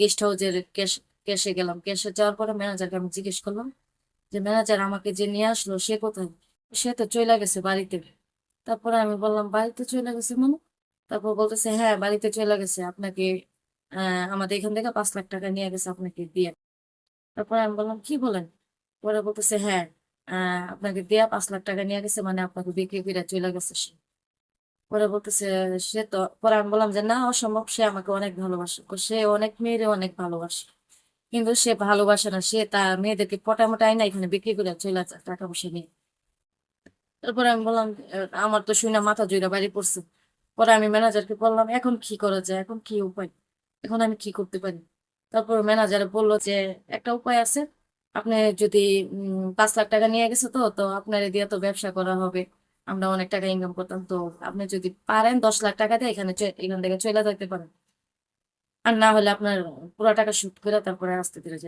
Guest হাউসের ক্যাশে গেলাম। ক্যাশে যাওয়ার পরে ম্যানেজারকে আমি জিজ্ঞেস করলাম যে ম্যানেজার, আমাকে যে নিয়ে আসলো সে কোথায়? সে তো চলে গেছে বাড়িতে। তারপরে আমি বললাম, বাড়িতে চলে গেছে মানে? তারপর বলতেছে, হ্যাঁ বাড়িতে চলে গেছে, আপনাকে আমাদের এখান থেকে 5 লাখ টাকা নিয়ে গেছে আপনাকে দিয়ে। তারপরে আমি বললাম, কি বলেন? পরে বলতেছে, হ্যাঁ আপনাকে দিয়া 5 লাখ টাকা নিয়ে গেছে, মানে আপনাকে বিক্রি করে চলে গেছে সে। পরে বলতেছে, সে তো, পরে আমি বললাম যে না, অসম্ভব, সে আমাকে অনেক ভালোবাসে, সে অনেক মেয়েরে অনেক ভালোবাসে, কিন্তু সে ভালোবাসে না, সে তার মেয়েদেরকে পটামটাই না এখানে বিক্রি করে চলে যায় টাকা পয়সা নিয়ে। তারপরে আমি বললাম, আমার তো শুনে মাথা জুইরা বাড়ি পড়ছে। পরে আমি ম্যানেজারকে বললাম, এখন কি করা যায়, এখন কি উপায়, এখন আমি কি করতে পারি? তারপর ম্যানেজার বললো যে একটা উপায় আছে। আপনি যদি 5 লাখ টাকা নিয়ে গেছে, তো তো আপনার দিয়ে তো ব্যবসা করা হবে, আমরা অনেক টাকা ইনকাম করতাম, তো আপনি যদি পারেন 10 লাখ টাকা দিয়ে এখান থেকে চলে যেতে পারেন, আর না হলে আপনার পুরো টাকা শুট করে তারপরে আসতে দিতে